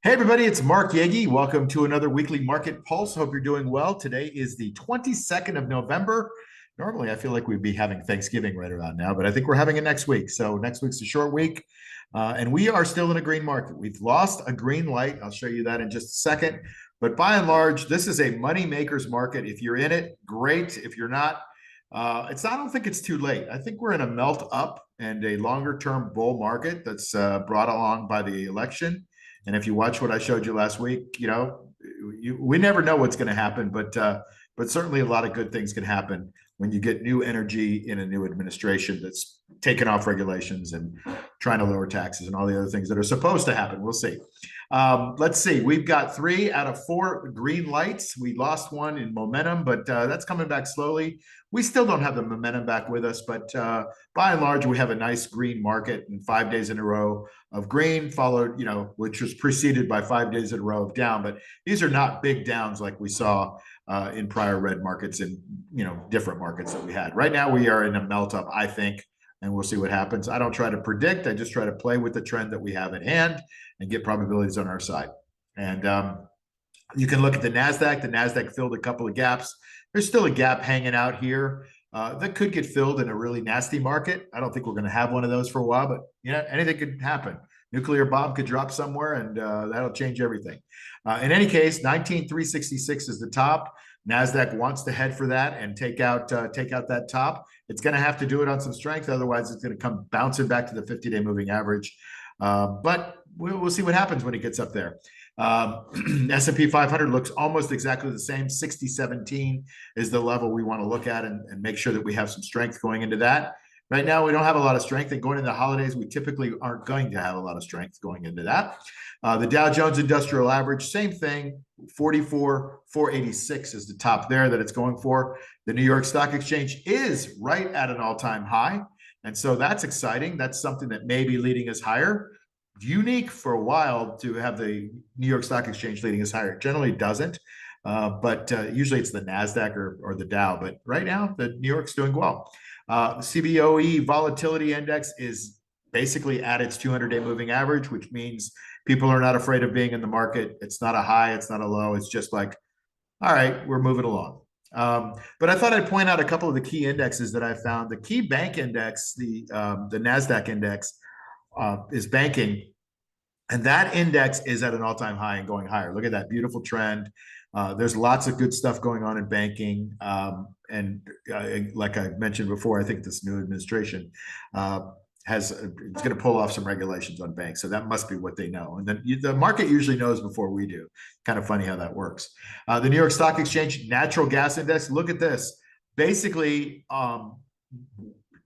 Hey everybody, it's Mark Yagi. Welcome to another weekly Market Pulse. Hope you're doing well. Today is the 22nd of November. Normally, I feel like we'd be having Thanksgiving right around now, but I think we're having it next week. So next week's a short week, and we are still in a green market. We've lost a green light. I'll show you that in just a second. But by and large, this is a money makers market. If you're in it, great. If you're not, I don't think it's too late. I think we're in a melt up and a longer term bull market that's brought along by the election. And if you watch what I showed you last week, we never know what's going to happen, but certainly a lot of good things can happen when you get new energy in a new administration that's taken off regulations and trying to lower taxes and all the other things that are supposed to happen. We'll see. Let's see. We've got 3 out of 4 green lights. We lost one in momentum, but that's coming back slowly. We still don't have the momentum back with us, but by and large, we have a nice green market in 5 days in a row of green, followed, which was preceded by 5 days in a row of down. But these are not big downs like we saw in prior red markets and different markets that we had. Right now, we are in a melt up, I think, and we'll see what happens. I don't try to predict. I just try to play with the trend that we have at hand and get probabilities on our side. And you can look at the NASDAQ. The NASDAQ filled a couple of gaps. There's still a gap hanging out here that could get filled in a really nasty market. I don't think we're going to have one of those for a while, but anything could happen. Nuclear bomb could drop somewhere, and that'll change everything. In any case, 19,366 is the top. NASDAQ wants to head for that and take out that top. It's going to have to do it on some strength. Otherwise, it's going to come bouncing back to the 50-day moving average. But we'll see what happens when it gets up there. S&P 500 looks almost exactly the same. 6017 is the level we want to look at and make sure that we have some strength going into that. Right now, we don't have a lot of strength, and going into the holidays, we typically aren't going to have a lot of strength going into that. The Dow Jones Industrial Average, same thing, 44,486 is the top there that it's going for. The New York Stock Exchange is right at an all-time high, and so that's exciting. That's something that may be leading us higher. Unique for a while to have the New York Stock Exchange leading us higher. It generally doesn't, but usually it's the NASDAQ or the Dow. But right now, the New York's doing well. CBOE volatility index is basically at its 200-day moving average, which means people are not afraid of being in the market. It's not a high, it's not a low. It's just like, all right, we're moving along. But I thought I'd point out a couple of the key indexes that I found. The key bank index, the NASDAQ index, is banking, and that index is at an all-time high and going higher. Look at that beautiful trend. There's lots of good stuff going on in banking, and like I mentioned before, I think this new administration it's going to pull off some regulations on banks, so that must be what they know. And then the market usually knows before we do. Kind of funny how that works. The New York Stock Exchange natural gas index. Look at this. Basically,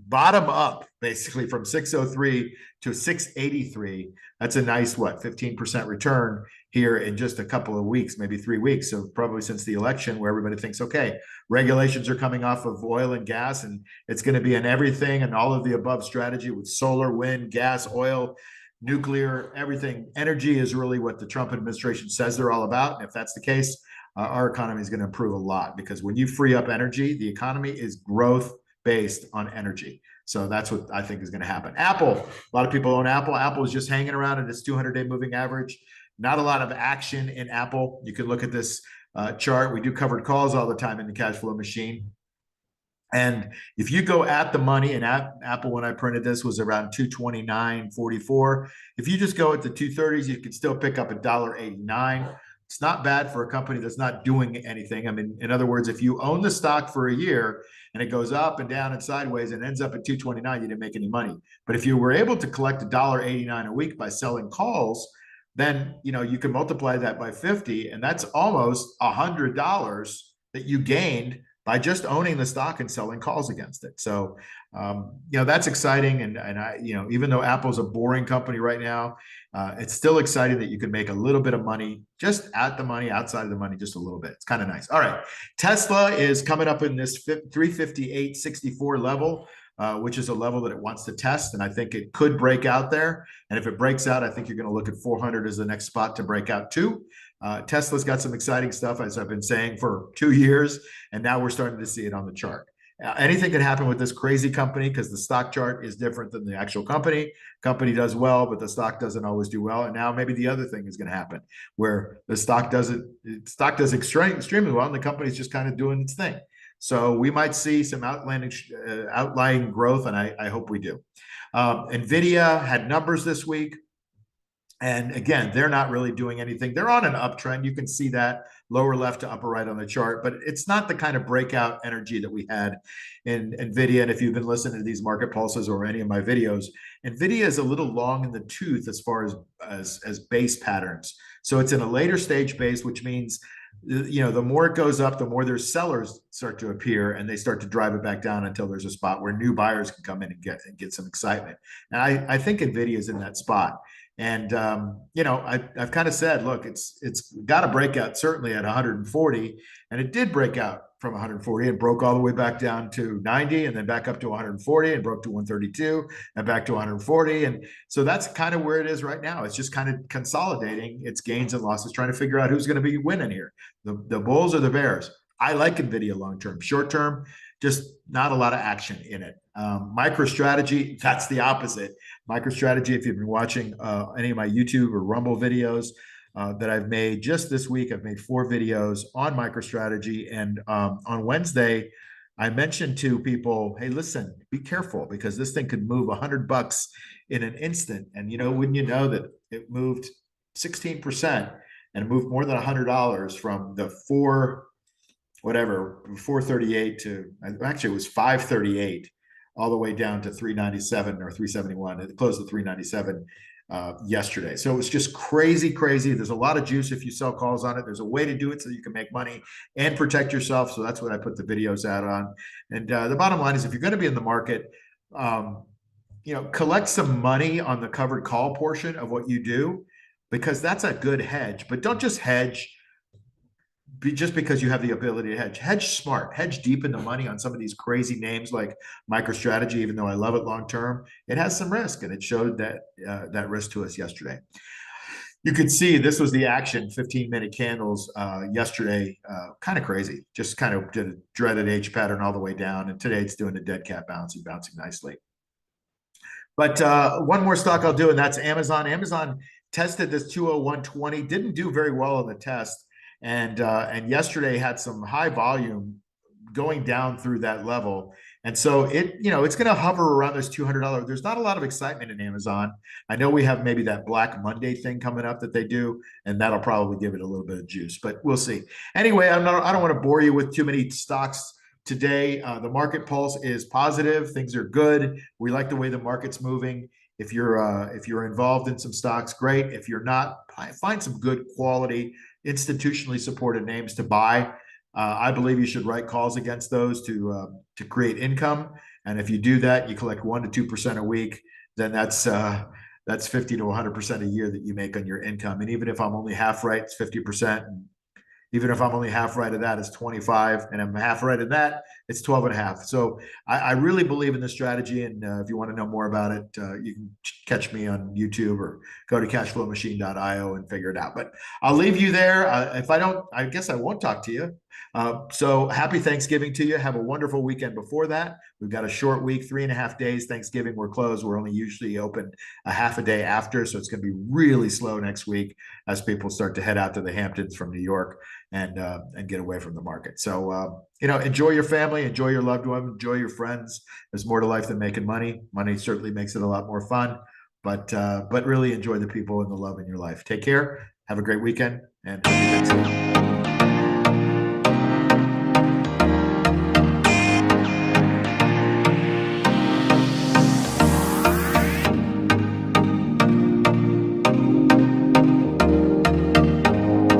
bottom up, basically from 603 to 683. That's a nice, 15% return here in just a couple of weeks, maybe 3 weeks. So probably since the election, where everybody thinks, okay, regulations are coming off of oil and gas, and it's going to be an everything and all of the above strategy with solar, wind, gas, oil, nuclear, everything. Energy is really what the Trump administration says they're all about. And if that's the case, our economy is going to improve a lot, because when you free up energy, the economy is growth based on energy. So that's what I think is going to happen. Apple, a lot of people own Apple. Apple is just hanging around at its 200-day moving average. Not a lot of action in Apple. You can look at this chart. We do covered calls all the time in the cash flow machine. And if you go at the money, and Apple, when I printed this, was around 229.44. If you just go at the 230s, you can still pick up $1.89. It's not bad for a company that's not doing anything. I mean, in other words, if you own the stock for a year and it goes up and down and sideways and ends up at 229, you didn't make any money. But if you were able to collect $1.89 a week by selling calls, then you can multiply that by 50, and that's almost $100 that you gained by just owning the stock and selling calls against it. So, that's exciting. And I, even though Apple's a boring company right now, it's still exciting that you can make a little bit of money just at the money, outside of the money, just a little bit. It's kind of nice. All right. Tesla is coming up in this 358.64 level, which is a level that it wants to test. And I think it could break out there. And if it breaks out, I think you're going to look at 400 as the next spot to break out to. Tesla's got some exciting stuff, as I've been saying for 2 years, and now we're starting to see it on the chart. Anything can happen with this crazy company because the stock chart is different than the actual company. Company does well, but the stock doesn't always do well. And now maybe the other thing is going to happen where the stock does extremely well, and the company's just kind of doing its thing. So we might see some outlying growth, and I hope we do. NVIDIA had numbers this week. And again, they're not really doing anything. They're on an uptrend. You can see that lower left to upper right on the chart, but it's not the kind of breakout energy that we had in NVIDIA. And if you've been listening to these market pulses or any of my videos, NVIDIA is a little long in the tooth as far as base patterns. So it's in a later stage base, which means the more it goes up, the more their sellers start to appear, and they start to drive it back down until there's a spot where new buyers can come in and get some excitement. And I think NVIDIA is in that spot. And I've kind of said, look, it's got to break out certainly at 140, and it did break out from 140 and broke all the way back down to 90, and then back up to 140 and broke to 132 and back to 140. And so that's kind of where it is right now. It's just kind of consolidating its gains and losses, trying to figure out who's going to be winning here, the bulls or the bears. I like NVIDIA long term. Short term, just not a lot of action in it. MicroStrategy, that's the opposite. MicroStrategy, if you've been watching any of my YouTube or Rumble videos that I've made just this week, I've made 4 videos on MicroStrategy. And on Wednesday, I mentioned to people, hey, listen, be careful because this thing could move $100 in an instant. And, wouldn't you know that it moved 16% and it moved more than $100 from the 438 to, actually it was 538 all the way down to 397 or 371. It closed at 397 yesterday. So it was just crazy. There's a lot of juice if you sell calls on it. There's a way to do it so you can make money and protect yourself. So that's what I put the videos out on. And the bottom line is, if you're going to be in the market, collect some money on the covered call portion of what you do, because that's a good hedge. But don't just hedge just because you have the ability to hedge. Hedge smart, hedge deep in the money on some of these crazy names like MicroStrategy. Even though I love it long term, it has some risk, and it showed that risk to us yesterday. You could see this was the action, 15-minute candles yesterday. Kind of crazy, just kind of did a dreaded H pattern all the way down, and today it's doing a dead cat bouncing nicely. But one more stock I'll do, and that's Amazon. Amazon tested this 201.20, didn't do very well in the test. And yesterday had some high volume going down through that level. And so it's going to hover around this $200. There's not a lot of excitement in Amazon. I know we have maybe that Black Monday thing coming up that they do, and that'll probably give it a little bit of juice, but we'll see. Anyway, I don't want to bore you with too many stocks today. The market pulse is positive. Things are good. We like the way the market's moving. If you're involved in some stocks, great. If you're not, find some good quality, institutionally supported names to buy. I believe you should write calls against those to create income. And if you do that, you collect 1% to 2% a week, then that's 50 to 100% a year that you make on your income. And even if I'm only half right, it's 50%. And even if I'm only half right of that, it's 25, and I'm half right of that, it's 12 and a half. So I really believe in this strategy. And if you want to know more about it, you can catch me on YouTube or go to cashflowmachine.io and figure it out. But I'll leave you there. If I don't, I guess I won't talk to you. So happy Thanksgiving to you. Have a wonderful weekend before that. We've got a short week, 3.5 days. Thanksgiving, we're closed. We're only usually open a half a day after. So it's going to be really slow next week as people start to head out to the Hamptons from New York and get away from the market. So, enjoy your family, enjoy your loved one, enjoy your friends. There's more to life than making money. Money certainly makes it a lot more fun, but really enjoy the people and the love in your life. Take care. Have a great weekend, and happy Thanksgiving.